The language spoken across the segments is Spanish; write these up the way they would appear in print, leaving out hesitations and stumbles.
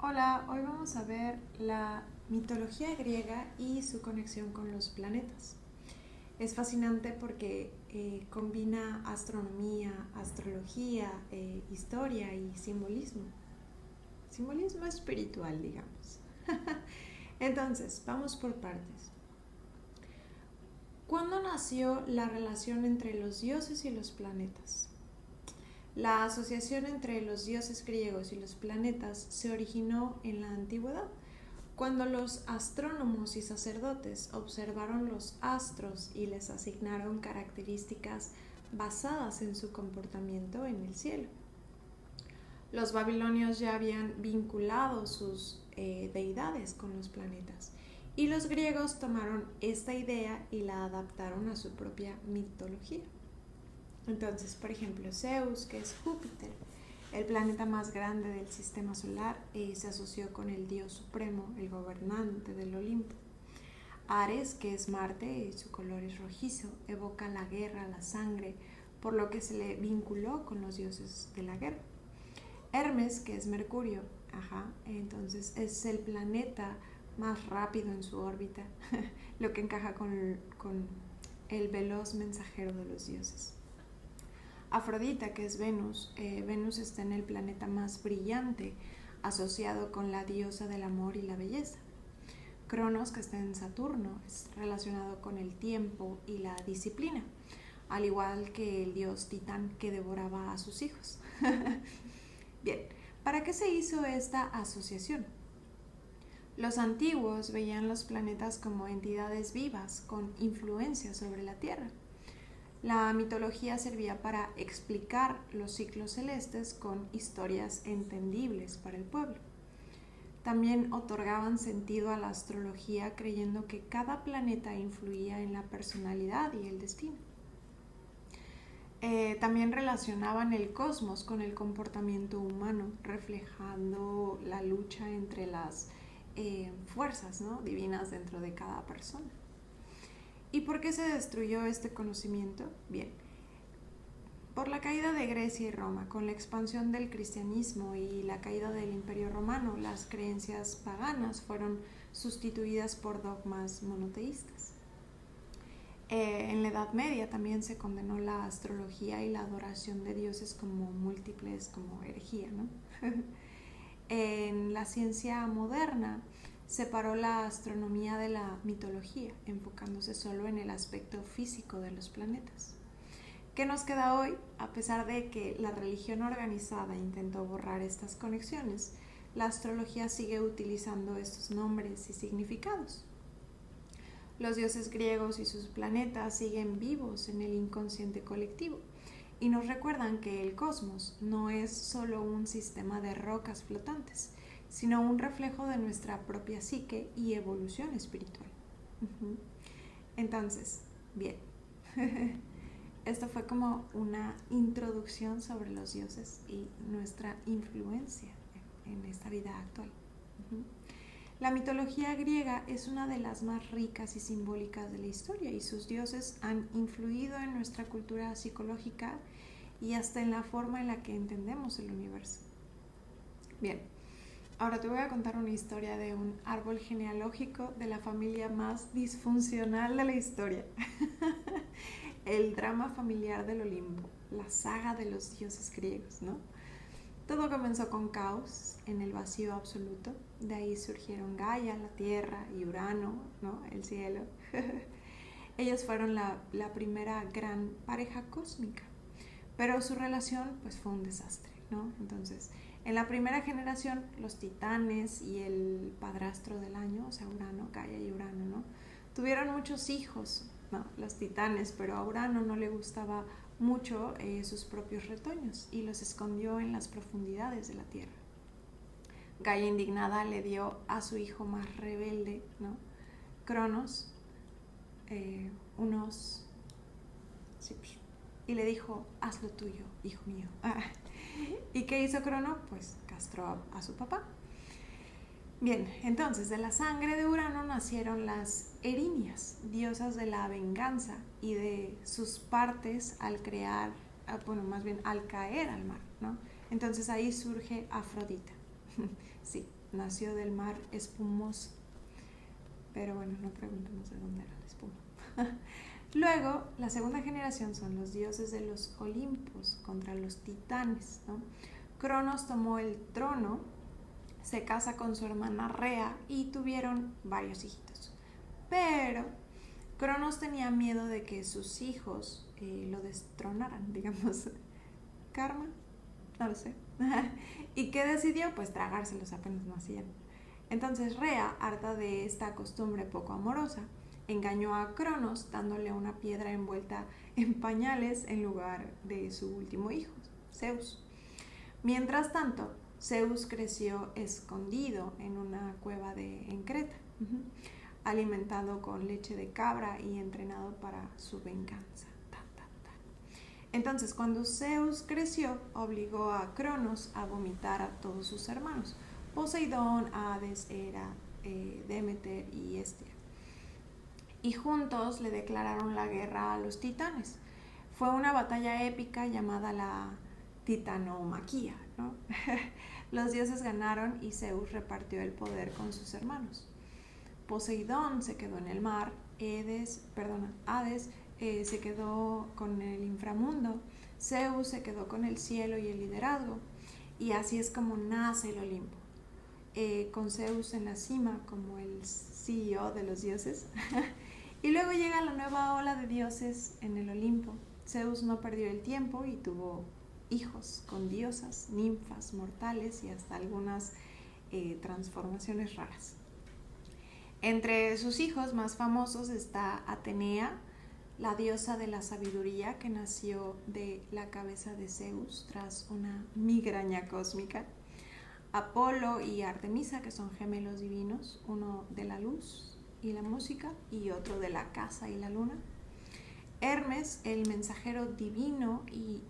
Hola, hoy vamos a ver la mitología griega y su conexión con los planetas. Es fascinante porque combina astronomía, astrología, historia y simbolismo. Simbolismo espiritual, digamos. Entonces, vamos por partes. ¿Cuándo nació la relación entre los dioses y los planetas? La asociación entre los dioses griegos y los planetas se originó en la antigüedad, cuando los astrónomos y sacerdotes observaron los astros y les asignaron características basadas en su comportamiento en el cielo. Los babilonios ya habían vinculado sus deidades con los planetas y los griegos tomaron esta idea y la adaptaron a su propia mitología. Entonces, por ejemplo, Zeus, que es Júpiter, el planeta más grande del sistema solar, se asoció con el dios supremo, el gobernante del Olimpo. Ares, que es Marte y su color es rojizo, evoca la guerra, la sangre, por lo que se le vinculó con los dioses de la guerra. Hermes, que es Mercurio, entonces es el planeta más rápido en su órbita, lo que encaja con el veloz mensajero de los dioses. Afrodita, que es Venus, Venus está en el planeta más brillante, asociado con la diosa del amor y la belleza. Cronos, que está en Saturno, es relacionado con el tiempo y la disciplina, al igual que el dios Titán que devoraba a sus hijos. Bien, ¿para qué se hizo esta asociación? Los antiguos veían los planetas como entidades vivas con influencia sobre la Tierra. La mitología servía para explicar los ciclos celestes con historias entendibles para el pueblo. También otorgaban sentido a la astrología creyendo que cada planeta influía en la personalidad y el destino. También relacionaban el cosmos con el comportamiento humano, reflejando la lucha entre las fuerzas, ¿no?, divinas dentro de cada persona. ¿Y por qué se destruyó este conocimiento? Bien, por la caída de Grecia y Roma, con la expansión del cristianismo y la caída del Imperio Romano, las creencias paganas fueron sustituidas por dogmas monoteístas. En la Edad Media también se condenó la astrología y la adoración de dioses como múltiples, como herejía, ¿no? En la ciencia moderna separó la astronomía de la mitología, enfocándose solo en el aspecto físico de los planetas. ¿Qué nos queda hoy? A pesar de que la religión organizada intentó borrar estas conexiones, la astrología sigue utilizando estos nombres y significados. Los dioses griegos y sus planetas siguen vivos en el inconsciente colectivo y nos recuerdan que el cosmos no es solo un sistema de rocas flotantes, sino un reflejo de nuestra propia psique y evolución espiritual. Entonces, bien, esto fue como una introducción sobre los dioses y nuestra influencia en esta vida actual. La mitología griega es una de las más ricas y simbólicas de la historia y sus dioses han influido en nuestra cultura psicológica y hasta en la forma en la que entendemos el universo. Bien, ahora te voy a contar una historia de un árbol genealógico de la familia más disfuncional de la historia. El drama familiar del Olimpo, la saga de los dioses griegos, ¿no? Todo comenzó con caos en el vacío absoluto. De ahí surgieron Gaia, la tierra, y Urano, ¿no?, el cielo. Ellos fueron la primera gran pareja cósmica, pero su relación pues fue un desastre, ¿no? Entonces, en la primera generación, los titanes y el padrastro del año, o sea, Urano, Gaia y Urano, ¿no?, tuvieron muchos hijos, ¿no?, los titanes, pero a Urano no le gustaba mucho sus propios retoños y los escondió en las profundidades de la tierra. Gaia, indignada, le dio a su hijo más rebelde, ¿no?, Cronos, unos... Sí, y le dijo: haz lo tuyo, hijo mío. ¿Y qué hizo Crono? Pues castró a su papá. Bien, entonces de la sangre de Urano nacieron las erinias, diosas de la venganza, y de sus partes al crear, bueno, más bien al caer al mar, ¿no? Entonces ahí surge Afrodita. Sí, nació del mar espumoso. Pero bueno, no preguntemos de dónde era la espuma. Luego, la segunda generación son los dioses de los Olimpos contra los titanes, ¿no? Cronos tomó el trono, se casa con su hermana Rea y tuvieron varios hijitos. Pero Cronos tenía miedo de que sus hijos lo destronaran, digamos. Karma, no lo sé. ¿Y qué decidió? Pues tragárselos apenas nacían. Entonces Rea, harta de esta costumbre poco amorosa, engañó a Cronos dándole una piedra envuelta en pañales en lugar de su último hijo, Zeus. Mientras tanto, Zeus creció escondido en una cueva en Creta, alimentado con leche de cabra y entrenado para su venganza. Entonces, cuando Zeus creció, obligó a Cronos a vomitar a todos sus hermanos: Poseidón, Hades, Hera, Demeter y Hestia. Y juntos le declararon la guerra a los titanes. Fue una batalla épica llamada la Titanomaquia, ¿no? Los dioses ganaron y Zeus repartió el poder con sus hermanos. Poseidón se quedó en el mar, Hades se quedó con el inframundo, Zeus se quedó con el cielo y el liderazgo, y así es como nace el Olimpo, con Zeus en la cima como el CEO de los dioses. Y luego llega la nueva ola de dioses en el Olimpo. Zeus no perdió el tiempo y tuvo hijos con diosas, ninfas, mortales y hasta algunas transformaciones raras. Entre sus hijos más famosos está Atenea, la diosa de la sabiduría que nació de la cabeza de Zeus tras una migraña cósmica. Apolo y Artemisa, que son gemelos divinos, uno de la luz y la música y otro de la casa y la luna. Hermes, el mensajero divino y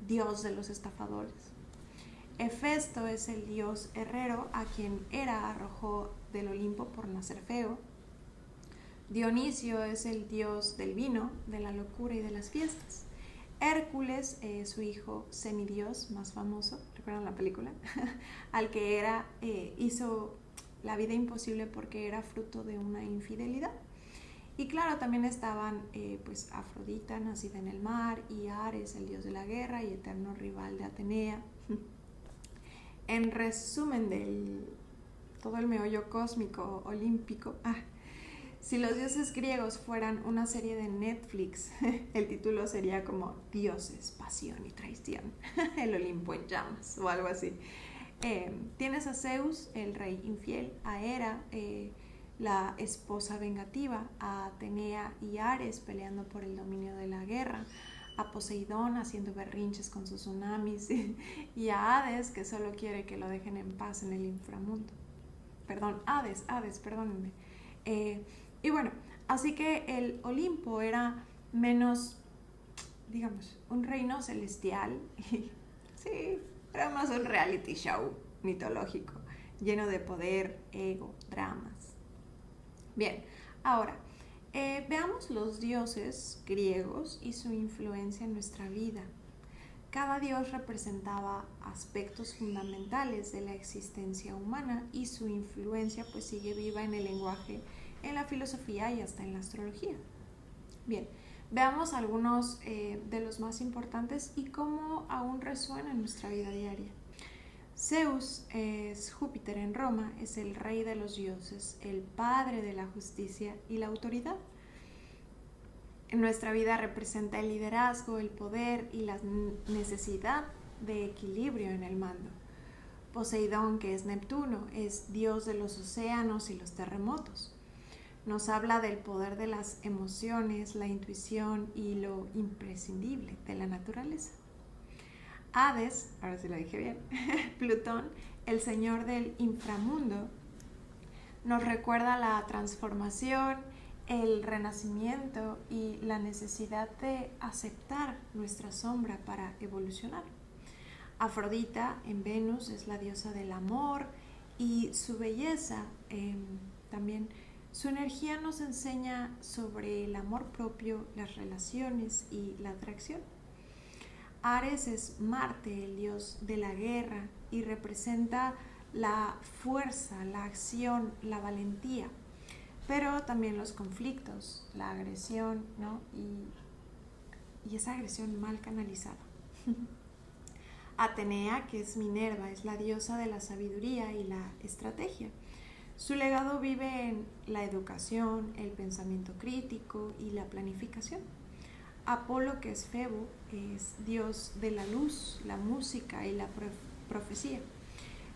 dios de los estafadores. Hefesto es el dios herrero a quien Hera arrojó del Olimpo por nacer feo. Dionisio es el dios del vino, de la locura y de las fiestas. Hércules, su hijo semidios más famoso, ¿recuerdan la película? Al que Hera hizo la vida imposible porque era fruto de una infidelidad. Y claro, también estaban pues Afrodita, nacida en el mar, y Ares, el dios de la guerra y eterno rival de Atenea. En resumen del todo el meollo cósmico olímpico, si los dioses griegos fueran una serie de Netflix, el título sería como Dioses, Pasión y Traición, el Olimpo en llamas o algo así. Tienes a Zeus, el rey infiel, a Hera, la esposa vengativa, a Atenea y Ares peleando por el dominio de la guerra, a Poseidón haciendo berrinches con sus tsunamis y a Hades, que solo quiere que lo dejen en paz en el inframundo. Perdón, Hades, perdónenme. Y bueno, así que el Olimpo era menos, digamos, un reino celestial. Sí, era más un reality show mitológico, lleno de poder, ego, dramas. Bien, ahora, veamos los dioses griegos y su influencia en nuestra vida. Cada dios representaba aspectos fundamentales de la existencia humana y su influencia pues sigue viva en el lenguaje, en la filosofía y hasta en la astrología. Bien, veamos algunos de los más importantes y cómo aún resuena en nuestra vida diaria. Zeus es Júpiter en Roma, es el rey de los dioses, el padre de la justicia y la autoridad. En nuestra vida representa el liderazgo, el poder y la necesidad de equilibrio en el mando. Poseidón, que es Neptuno, es dios de los océanos y los terremotos. Nos habla del poder de las emociones, la intuición y lo imprescindible de la naturaleza. Hades, ahora sí lo dije bien, Plutón, el señor del inframundo, nos recuerda la transformación, el renacimiento y la necesidad de aceptar nuestra sombra para evolucionar. Afrodita en Venus es la diosa del amor y su belleza, también su energía nos enseña sobre el amor propio, las relaciones y la atracción. Ares es Marte, el dios de la guerra, y representa la fuerza, la acción, la valentía, pero también los conflictos, la agresión, ¿no? Y esa agresión mal canalizada. Atenea, que es Minerva, es la diosa de la sabiduría y la estrategia. Su legado vive en la educación, el pensamiento crítico y la planificación. Apolo, que es Febo, es dios de la luz, la música y la profecía.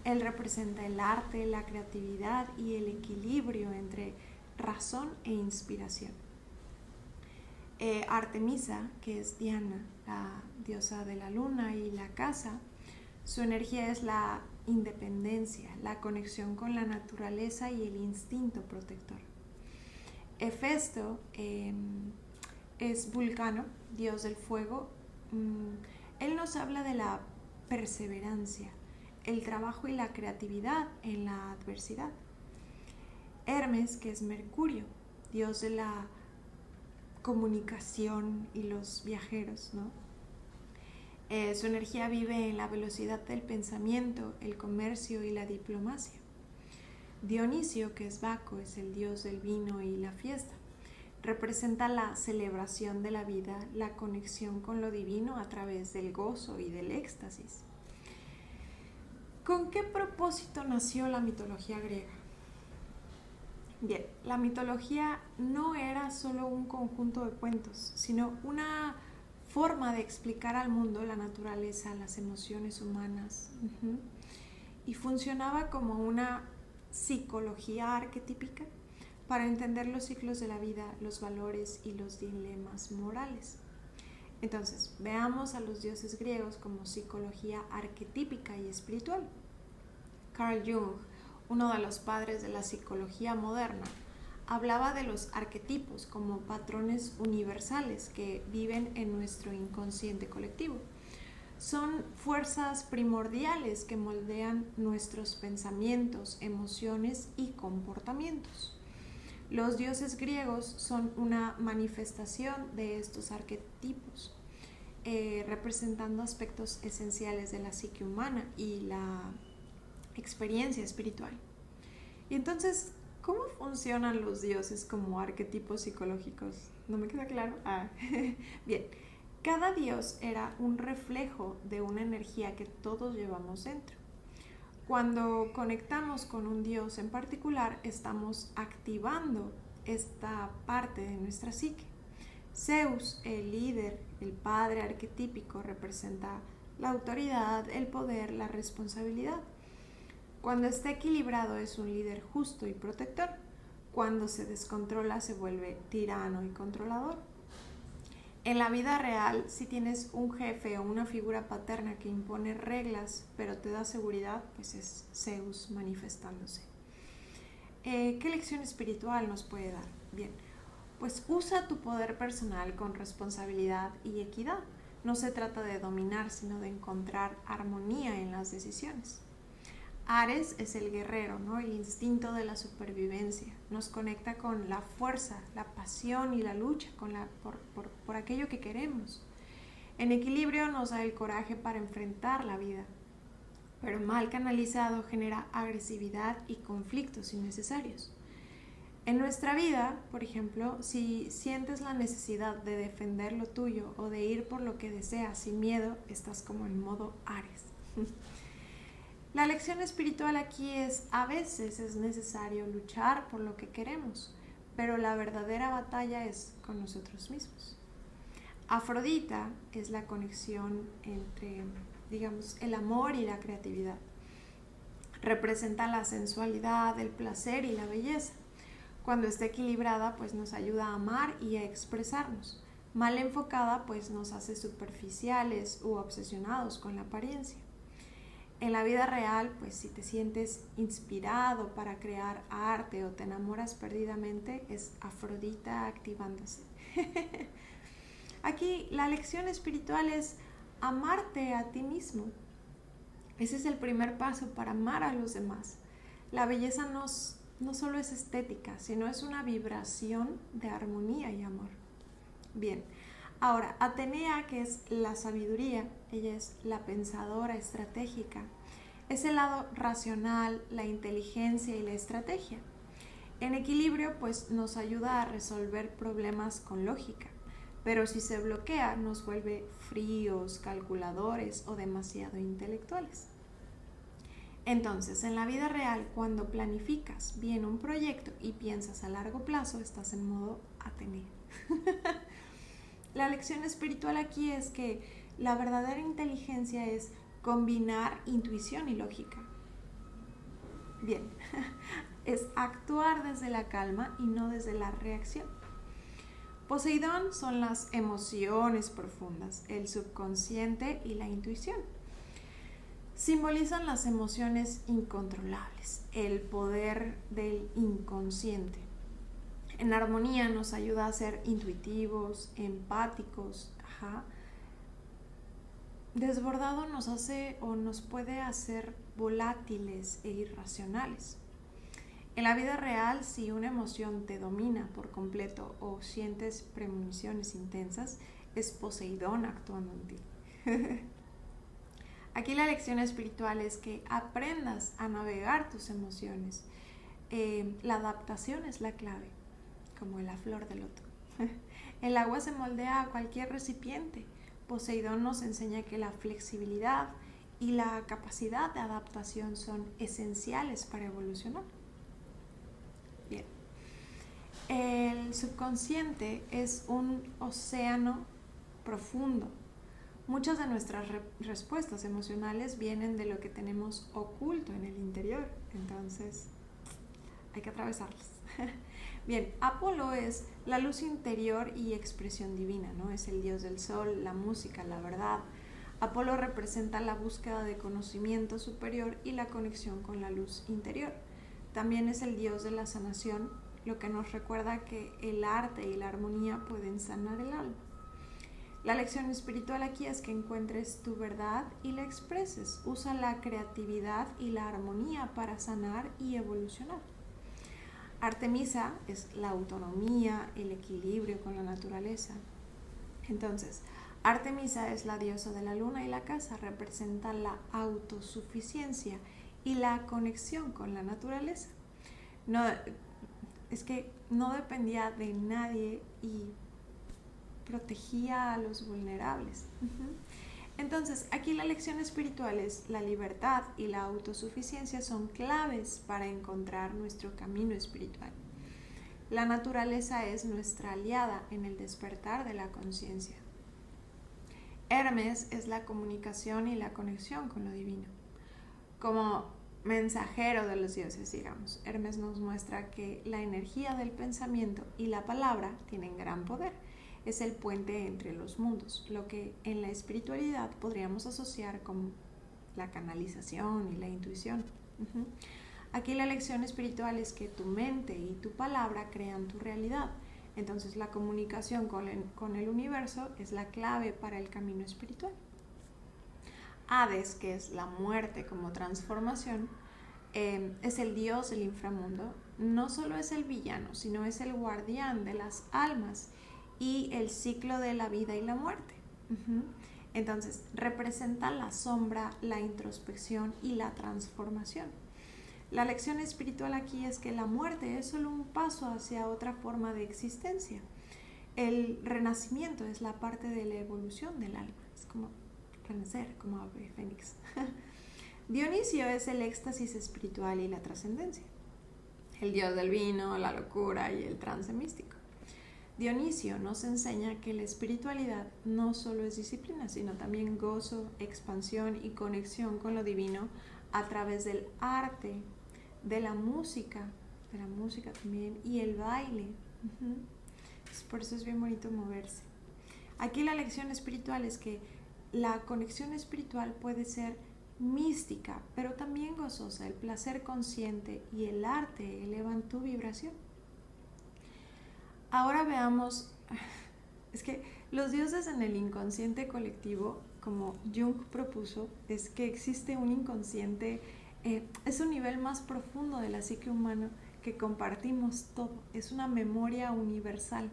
Él representa el arte, la creatividad y el equilibrio entre razón e inspiración. Artemisa, que es Diana, la diosa de la luna y la casa, su energía es la independencia, la conexión con la naturaleza y el instinto protector. Hefesto es Vulcano, dios del fuego. Él nos habla de la perseverancia, el trabajo y la creatividad en la adversidad. Hermes, que es Mercurio, dios de la comunicación y los viajeros, ¿no? Su energía vive en la velocidad del pensamiento, el comercio y la diplomacia. Dionisio, que es Baco, es el dios del vino y la fiesta. Representa la celebración de la vida, la conexión con lo divino a través del gozo y del éxtasis. ¿Con qué propósito nació la mitología griega? Bien, la mitología no era solo un conjunto de cuentos, sino una forma de explicar al mundo la naturaleza, las emociones humanas. Y funcionaba como una psicología arquetípica para entender los ciclos de la vida, los valores y los dilemas morales. Entonces, veamos a los dioses griegos como psicología arquetípica y espiritual. Carl Jung, uno de los padres de la psicología moderna, hablaba de los arquetipos como patrones universales que viven en nuestro inconsciente colectivo. Son fuerzas primordiales que moldean nuestros pensamientos, emociones y comportamientos. Los dioses griegos son una manifestación de estos arquetipos, representando aspectos esenciales de la psique humana y la experiencia espiritual. Y entonces, ¿cómo funcionan los dioses como arquetipos psicológicos? ¿No me queda claro? Bien, cada dios era un reflejo de una energía que todos llevamos dentro. Cuando conectamos con un dios en particular, estamos activando esta parte de nuestra psique. Zeus, el líder, el padre arquetípico, representa la autoridad, el poder, la responsabilidad. Cuando está equilibrado es un líder justo y protector. Cuando se descontrola se vuelve tirano y controlador. En la vida real, si tienes un jefe o una figura paterna que impone reglas pero te da seguridad, pues es Zeus manifestándose. ¿Qué lección espiritual nos puede dar? Bien, pues usa tu poder personal con responsabilidad y equidad. No se trata de dominar, sino de encontrar armonía en las decisiones. Ares es el guerrero, ¿no? El instinto de la supervivencia. Nos conecta con la fuerza, la pasión y la lucha por aquello que queremos. En equilibrio nos da el coraje para enfrentar la vida, pero mal canalizado genera agresividad y conflictos innecesarios. En nuestra vida, por ejemplo, si sientes la necesidad de defender lo tuyo o de ir por lo que deseas sin miedo, estás como en modo Ares. La lección espiritual aquí es, a veces es necesario luchar por lo que queremos, pero la verdadera batalla es con nosotros mismos. Afrodita es la conexión entre, digamos, el amor y la creatividad. Representa la sensualidad, el placer y la belleza. Cuando está equilibrada, pues nos ayuda a amar y a expresarnos. Mal enfocada, pues nos hace superficiales u obsesionados con la apariencia. En la vida real, pues si te sientes inspirado para crear arte o te enamoras perdidamente, es Afrodita activándose. Aquí la lección espiritual es amarte a ti mismo. Ese es el primer paso para amar a los demás. La belleza no solo es estética, sino es una vibración de armonía y amor. Bien, Ahora, Atenea, que es la sabiduría, ella es la pensadora estratégica, es el lado racional, la inteligencia y la estrategia. En equilibrio, pues nos ayuda a resolver problemas con lógica, pero si se bloquea nos vuelve fríos, calculadores o demasiado intelectuales. Entonces, en la vida real, cuando planificas bien un proyecto y piensas a largo plazo, estás en modo Atenea. La lección espiritual aquí es que la verdadera inteligencia es combinar intuición y lógica. Bien, es actuar desde la calma y no desde la reacción. Poseidón son las emociones profundas, el subconsciente y la intuición. Simbolizan las emociones incontrolables, el poder del inconsciente. En armonía nos ayuda a ser intuitivos, empáticos. Desbordado nos hace o nos puede hacer volátiles e irracionales. En la vida real, si una emoción te domina por completo o sientes premoniciones intensas, es Poseidón actuando en ti. Aquí la lección espiritual es que aprendas a navegar tus emociones. La adaptación es la clave, como la flor de loto. El agua se moldea a cualquier recipiente. Poseidón nos enseña que la flexibilidad y la capacidad de adaptación son esenciales para evolucionar. Bien. El subconsciente es un océano profundo. Muchas de nuestras respuestas emocionales vienen de lo que tenemos oculto en el interior, entonces hay que atravesarlas. Bien, Apolo es la luz interior y expresión divina, ¿no? Es el dios del sol, la música, la verdad. Apolo representa la búsqueda de conocimiento superior y la conexión con la luz interior. También es el dios de la sanación, lo que nos recuerda que el arte y la armonía pueden sanar el alma. La lección espiritual aquí es que encuentres tu verdad y la expreses. Usa la creatividad y la armonía para sanar y evolucionar. Artemisa es la autonomía, el equilibrio con la naturaleza. Entonces, Artemisa es la diosa de la luna y la casa, representa la autosuficiencia y la conexión con la naturaleza. Es que no dependía de nadie y protegía a los vulnerables. Entonces, aquí la lección espiritual es la libertad y la autosuficiencia son claves para encontrar nuestro camino espiritual. La naturaleza es nuestra aliada en el despertar de la conciencia. Hermes es la comunicación y la conexión con lo divino. Como mensajero de los dioses, digamos, Hermes nos muestra que la energía del pensamiento y la palabra tienen gran poder. Es el puente entre los mundos, lo que en la espiritualidad podríamos asociar con la canalización y la intuición. Aquí la lección espiritual es que tu mente y tu palabra crean tu realidad. Entonces la comunicación con el universo es la clave para el camino espiritual. Hades, que es la muerte como transformación, es el dios del inframundo. No solo es el villano, sino es el guardián de las almas y el ciclo de la vida y la muerte. Entonces, representa la sombra, la introspección y la transformación. La lección espiritual aquí es que la muerte es solo un paso hacia otra forma de existencia. El renacimiento es la parte de la evolución del alma. Es como renacer, como ave fénix. Dionisio es el éxtasis espiritual y la trascendencia. El dios del vino, la locura y el trance místico. Dionisio nos enseña que la espiritualidad no solo es disciplina, sino también gozo, expansión y conexión con lo divino a través del arte, de la música también y el baile. Por eso es bien bonito moverse. Aquí la lección espiritual es que la conexión espiritual puede ser mística, pero también gozosa. El placer consciente y el arte elevan tu vibración. Ahora veamos, es que los dioses en el inconsciente colectivo, como Jung propuso, es que existe un inconsciente, es un nivel más profundo de la psique humana que compartimos todo, es una memoria universal.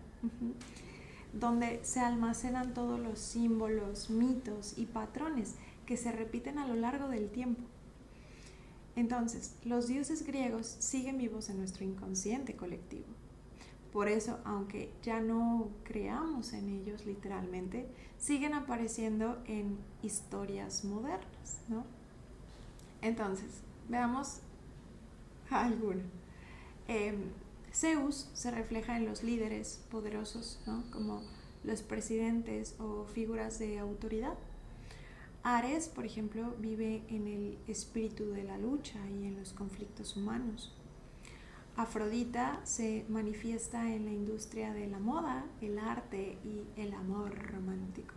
donde se almacenan todos los símbolos, mitos y patrones que se repiten a lo largo del tiempo. Entonces, los dioses griegos siguen vivos en nuestro inconsciente colectivo. Por eso, aunque ya no creamos en ellos literalmente, siguen apareciendo en historias modernas, ¿no? Entonces, veamos alguna. Zeus se refleja en los líderes poderosos, ¿no? Como los presidentes o figuras de autoridad. Ares, por ejemplo, vive en el espíritu de la lucha y en los conflictos humanos. Afrodita se manifiesta en la industria de la moda, el arte y el amor romántico.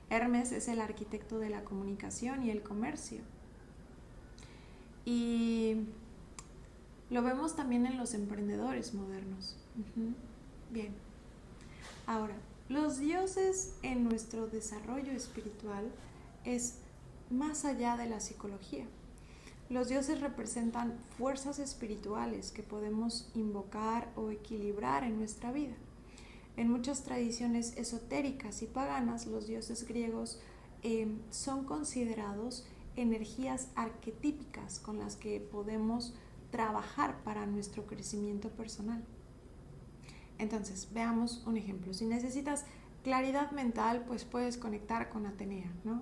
Hermes es el arquitecto de la comunicación y el comercio. Y lo vemos también en los emprendedores modernos. Bien. Ahora, los dioses en nuestro desarrollo espiritual es más allá de la psicología. Los dioses representan fuerzas espirituales que podemos invocar o equilibrar en nuestra vida. En muchas tradiciones esotéricas y paganas, los dioses griegos son considerados energías arquetípicas con las que podemos trabajar para nuestro crecimiento personal. Entonces, veamos un ejemplo. Si necesitas claridad mental, pues puedes conectar con Atenea, ¿no?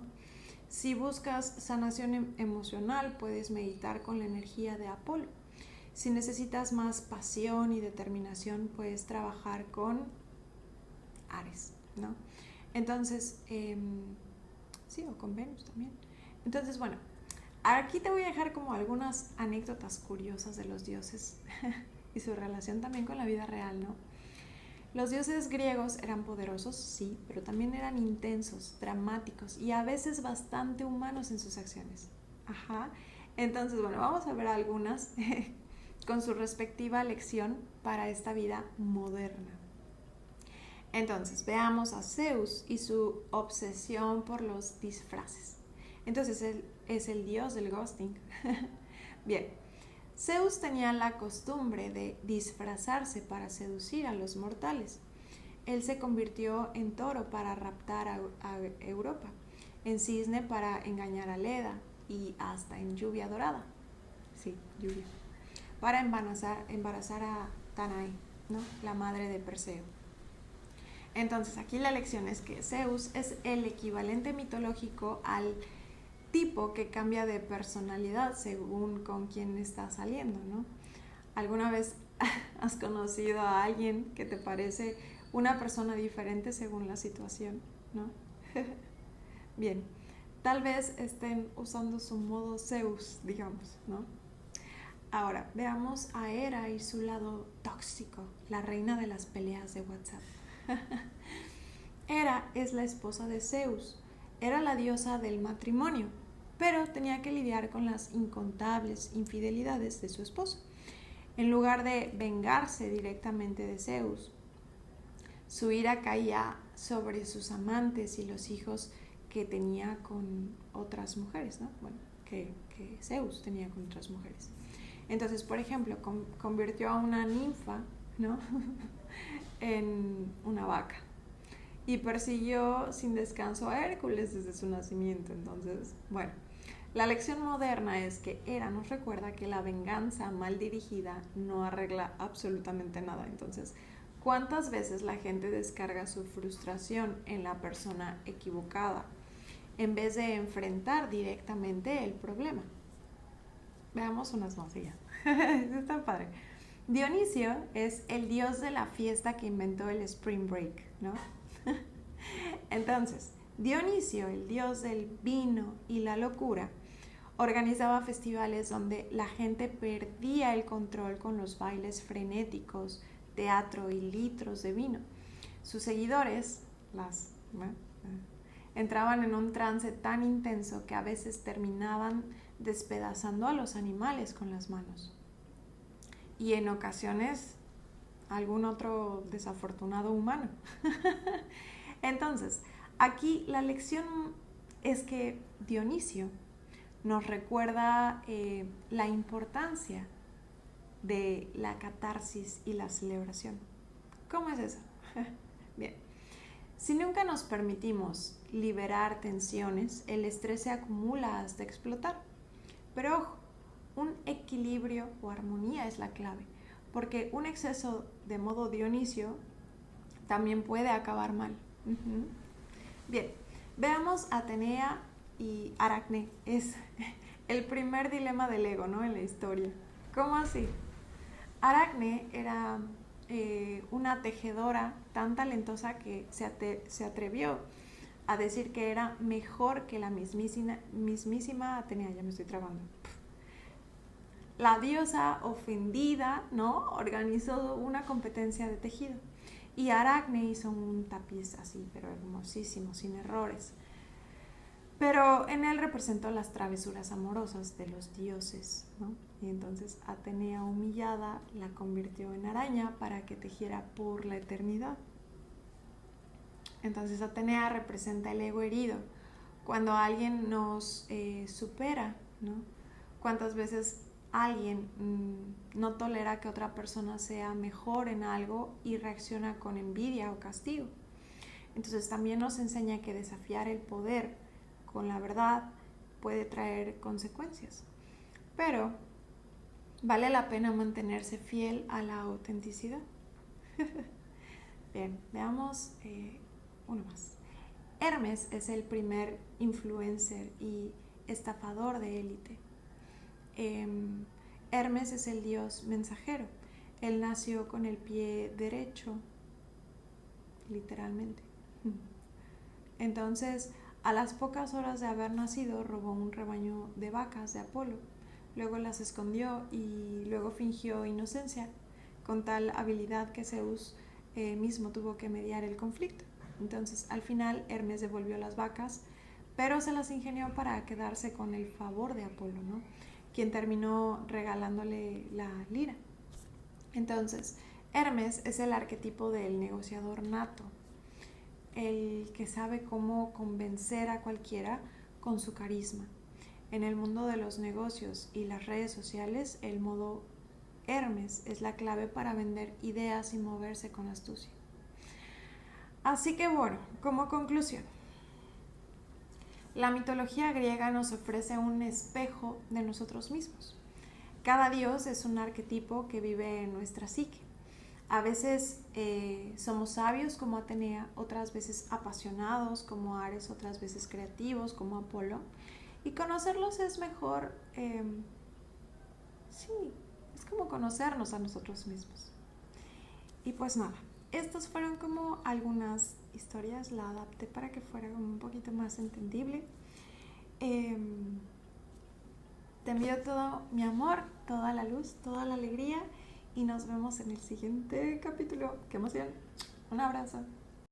Si buscas sanación emocional, puedes meditar con la energía de Apolo. Si necesitas más pasión y determinación, puedes trabajar con Ares, ¿no? Entonces, sí, o con Venus también. Entonces, bueno, aquí te voy a dejar como algunas anécdotas curiosas de los dioses y su relación también con la vida real, ¿no? Los dioses griegos eran poderosos, sí, pero también eran intensos, dramáticos y a veces bastante humanos en sus acciones. Entonces, bueno, vamos a ver algunas con su respectiva lección para esta vida moderna. Entonces, veamos a Zeus y su obsesión por los disfraces. Entonces, él es el dios del ghosting. Bien, Zeus tenía la costumbre de disfrazarse para seducir a los mortales. Él se convirtió en toro para raptar a Europa, en cisne para engañar a Leda y hasta en lluvia dorada. Sí, lluvia. Para embarazar a Danae, ¿no? La madre de Perseo. Entonces, aquí la lección es que Zeus es el equivalente mitológico al tipo que cambia de personalidad según con quién está saliendo, ¿no? ¿Alguna vez has conocido a alguien que te parece una persona diferente según la situación, ¿no? Bien, tal vez estén usando su modo Zeus, digamos, ¿no? Ahora, veamos a Hera y su lado tóxico, la reina de las peleas de WhatsApp. Hera es la esposa de Zeus. Era la diosa del matrimonio, pero tenía que lidiar con las incontables infidelidades de su esposo. En lugar de vengarse directamente de Zeus, su ira caía sobre sus amantes y los hijos que tenía con otras mujeres, ¿no? Bueno, que Zeus tenía con otras mujeres. Entonces, por ejemplo, convirtió a una ninfa, ¿no? en una vaca. Y persiguió sin descanso a Hércules desde su nacimiento. Entonces, bueno, la lección moderna es que Hera nos recuerda que la venganza mal dirigida no arregla absolutamente nada. Entonces, ¿cuántas veces la gente descarga su frustración en la persona equivocada en vez de enfrentar directamente el problema? Veamos unas más allá. Está padre. Dionisio es el dios de la fiesta que inventó el Spring Break, ¿no? Entonces, Dionisio, el dios del vino y la locura, organizaba festivales donde la gente perdía el control con los bailes frenéticos, teatro y litros de vino. Sus seguidores, entraban en un trance tan intenso que a veces terminaban despedazando a los animales con las manos. Y en ocasiones algún otro desafortunado humano. Entonces, aquí la lección es que Dionisio nos recuerda la importancia de la catarsis y la celebración. ¿Cómo es eso? Bien. Si nunca nos permitimos liberar tensiones, el estrés se acumula hasta explotar. Pero ojo, un equilibrio o armonía es la clave, porque un exceso de modo Dionisio también puede acabar mal. Bien, veamos Atenea y Aracne. Es el primer dilema del ego, ¿no? En la historia. ¿Cómo así? Aracne era una tejedora tan talentosa que se atrevió a decir que era mejor que la mismísima Atenea. Ya me estoy trabando. La diosa ofendida, ¿no? Organizó una competencia de tejido. Y Aracne hizo un tapiz así, pero hermosísimo, sin errores. Pero en él representó las travesuras amorosas de los dioses, ¿no? Y entonces Atenea, humillada, la convirtió en araña para que tejiera por la eternidad. Entonces Atenea representa el ego herido. Cuando alguien nos supera, ¿no? ¿Cuántas veces alguien no tolera que otra persona sea mejor en algo y reacciona con envidia o castigo? Entonces también nos enseña que desafiar el poder con la verdad puede traer consecuencias. Pero vale la pena mantenerse fiel a la autenticidad. Bien, veamos uno más. Hermes es el primer influencer y estafador de élite. Hermes es el dios mensajero. Él nació con el pie derecho, literalmente. Entonces, a las pocas horas de haber nacido, robó un rebaño de vacas de Apolo. Luego las escondió y luego fingió inocencia, con tal habilidad que Zeus mismo tuvo que mediar el conflicto. Entonces, al final, Hermes devolvió las vacas, pero se las ingenió para quedarse con el favor de Apolo, ¿no? Quien terminó regalándole la lira. Entonces, Hermes es el arquetipo del negociador nato, el que sabe cómo convencer a cualquiera con su carisma. En el mundo de los negocios y las redes sociales, el modo Hermes es la clave para vender ideas y moverse con astucia. Así que bueno, como conclusión, la mitología griega nos ofrece un espejo de nosotros mismos. Cada dios es un arquetipo que vive en nuestra psique. A veces somos sabios como Atenea, otras veces apasionados como Ares, otras veces creativos como Apolo. Y conocerlos es mejor, sí, es como conocernos a nosotros mismos. Y pues nada, estas fueron como algunas historias, la adapté para que fuera como un poquito más entendible. Te envío todo mi amor, toda la luz, toda la alegría y nos vemos en el siguiente capítulo. ¡Qué emoción! Un abrazo.